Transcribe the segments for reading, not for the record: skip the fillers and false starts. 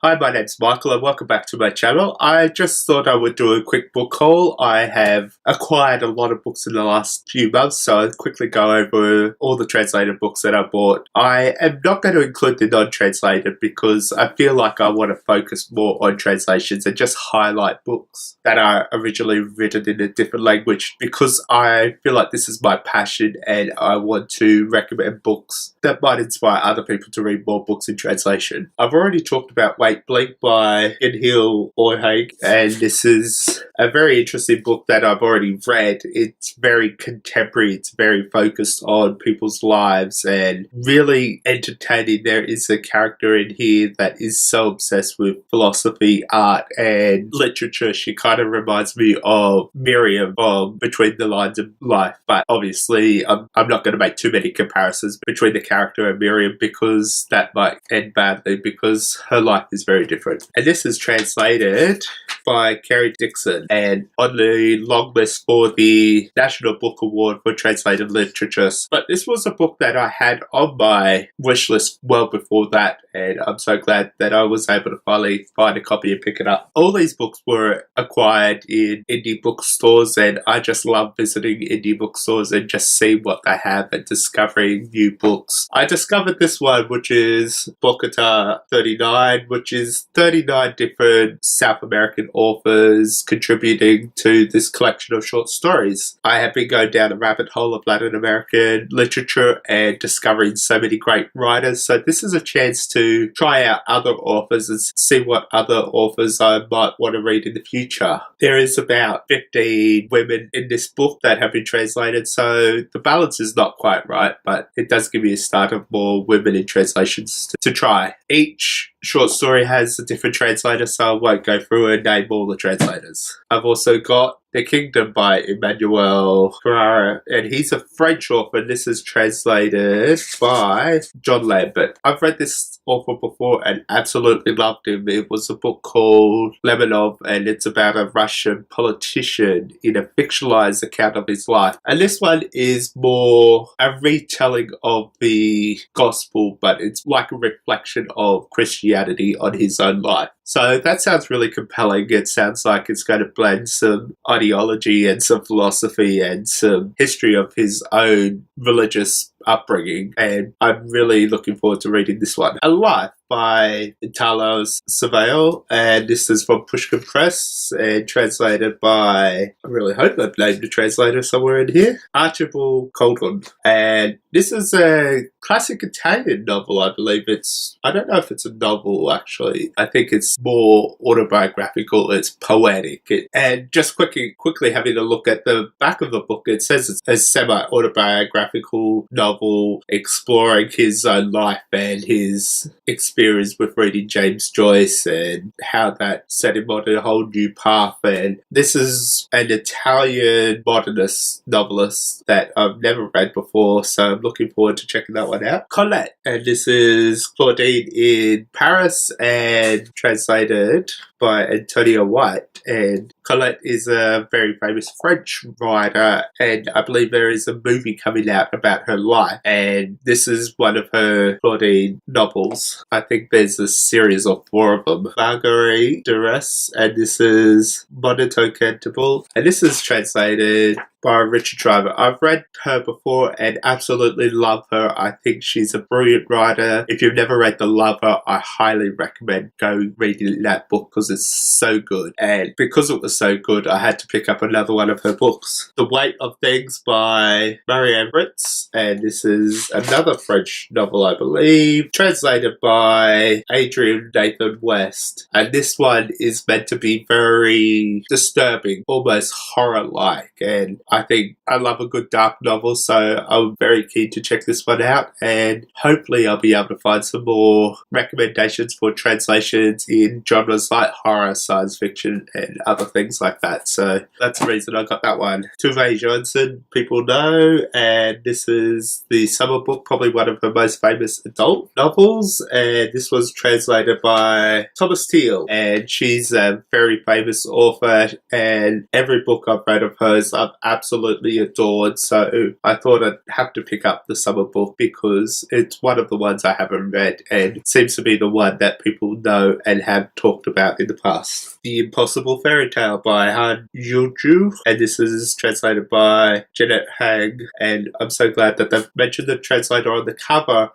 Hi, my name's Michael and welcome back to my channel. I just thought I would do a quick book haul. I have acquired a lot of books in the last few months, so I'll quickly go over all the translated books that I bought. I am not going to include the non-translated because I feel like I want to focus more on translations and just highlight books that are originally written in a different language because I feel like this is my passion and I want to recommend books that might inspire other people to read more books in translation. I've already talked about Wait Blink by Gunnhild Øyehaug, and this is a very interesting book that I've already read. It's very contemporary, it's very focused on people's lives and really entertaining. There is a character in here that is so obsessed with philosophy, art and literature. She kind of reminds me of Miriam from Between the Lines of Life, but obviously I'm not going to make too many comparisons between the character and Miriam because that might end badly because her life is very different. And this is translated by Kari Dickson and on the long list for the National Book Award for Translated Literature. But this was a book that I had on my wish list well before that, and I'm so glad that I was able to finally find a copy and pick it up. All these books were acquired in indie bookstores, and I just love visiting indie bookstores and just seeing what they have and discovering new books. I discovered this one, which is Bogotá 39, which is 39 different South American authors contributing to this collection of short stories. I have been going down a rabbit hole of Latin American literature and discovering so many great writers, so this is a chance to try out other authors and see what other authors I might want to read in the future. There is about 15 women in this book that have been translated, so the balance is not quite right, but it does give me a start of more women in translations to try. Each short story has a different translator, so I won't go through and name all the translators. I've also got The Kingdom by Emmanuel, and he's a French author, and this is translated by John Lambert. I've read this author before and absolutely loved him. It was a book called Lemonov, and it's about a Russian politician in a fictionalized account of his life. And this one is more a retelling of the gospel, but it's like a reflection of Christianity on his own life. So that sounds really compelling. It sounds like it's going to blend some ideology and some philosophy and some history of his own religious upbringing, and I'm really looking forward to reading this one. A Life by Italo Svevo, and this is from Pushkin Press and translated by, I really hope I've named the translator somewhere in here, Archibald Colquhoun. And this is a classic Italian novel, I believe. I don't know if it's a novel actually. I think it's more autobiographical, it's poetic. And just quickly having a look at the back of the book, it says it's a semi-autobiographical novel exploring his own life and his experience with reading James Joyce and how that set him on a whole new path. And this is an Italian modernist novelist that I've never read before, so I'm looking forward to checking that one out. Colette, and this is Claudine in Paris and translated by Antonia White. And Colette is a very famous French writer, and I believe there is a movie coming out about her life, and this is one of her Claudine novels. I think there's a series of 4 of them. Marguerite, Duras, and this is Moderato, Cantabile, and this is translated by Richard Driver. I've read her before and absolutely love her. I think she's a brilliant writer. If you've never read The Lover, I highly recommend going reading that book because it's so good. And because it was so good, I had to pick up another one of her books. The Weight of Things by Marianne, Fritz, and this is another French novel, I believe, translated by Adrian Nathan West. And this one is meant to be very disturbing, almost horror-like, and I think I love a good dark novel, so I'm very keen to check this one out, and hopefully I'll be able to find some more recommendations for translations in genres like horror, science fiction, and other things like that. So that's the reason I got that one. Tove Jansson, people know, and this is the summer book, probably one of her most famous adult novels, and this was translated by Teal, and she's a very famous author, and every book I've read of hers I've absolutely absolutely adored, so I thought I'd have to pick up the summer book because it's one of the ones I haven't read and seems to be the one that people know and have talked about in the past. The Impossible Fairytale by Yujoo, and this is translated by Øyehaug, and I'm so glad that they've mentioned the translator on the cover.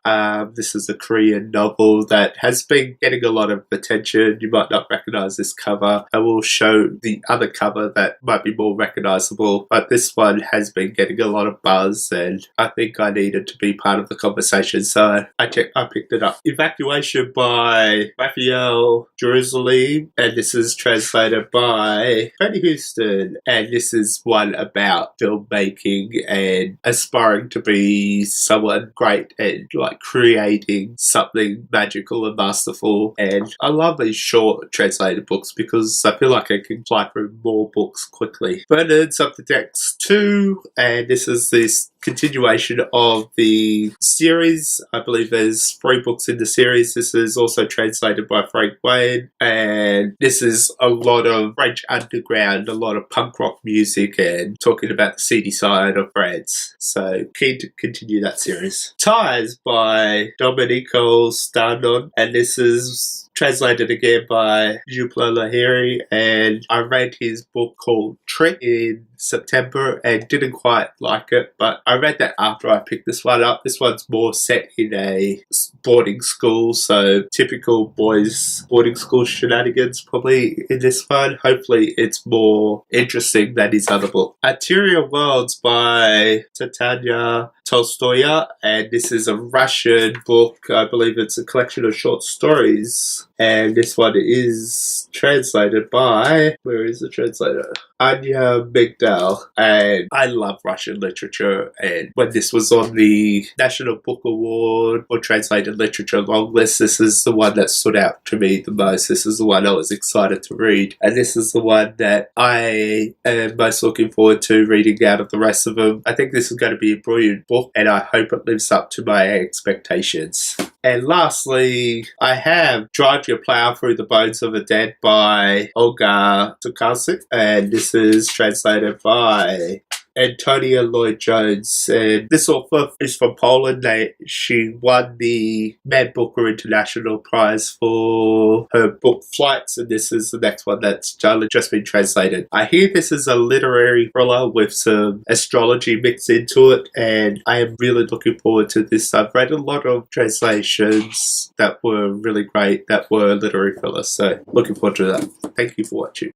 This is a Korean novel that has been getting a lot of attention. You might not recognize this cover. I will show the other cover that might be more recognizable, but this one has been getting a lot of buzz and I think I needed to be part of the conversation, so I picked it up. Evacuation by Raphael Jerusalem, and this is translated by Freddie Houston, and this is one about filmmaking and aspiring to be someone great and like creating something magical and masterful. And I love these short translated books because I feel like I can fly through more books quickly. Bernard's Up the Decks 2, and this is this continuation of the series. I believe there's 3 books in the series. This is also translated by Frank Wayne, and this is a lot of French underground, a lot of punk rock music and talking about the seedy side of France. So keen to continue that series. Ties by Domenico Starnon, and this is translated again by Jupla Lahiri, and I read his book called Trick in September and didn't quite like it, but I read that after I picked this one up. This one's more set in a boarding school, so typical boys boarding school shenanigans probably in this one. Hopefully it's more interesting than his other book. Interior Worlds by Tatiana Tolstoya, and this is a Russian book. I believe it's a collection of short stories, and this one is translated by, where is the translator? Anya Migdal, and I love Russian literature, and when this was on the National Book Award or Translated Literature long list, this is the one that stood out to me the most. This is the one I was excited to read, and this is the one that I am most looking forward to reading out of the rest of them. I think this is going to be a brilliant book, and I hope it lives up to my expectations. And lastly, I have Drive Your Plow Through the Bones of the Dead by Olga Tokarczyk, and this is translated by Antonia Lloyd-Jones, and this author is from Poland. She won the Man Booker International Prize for her book Flights, and this is the next one that's just been translated. I hear this is a literary thriller with some astrology mixed into it, and I am really looking forward to this. I've read a lot of translations that were really great, that were literary thrillers, so looking forward to that. Thank you for watching.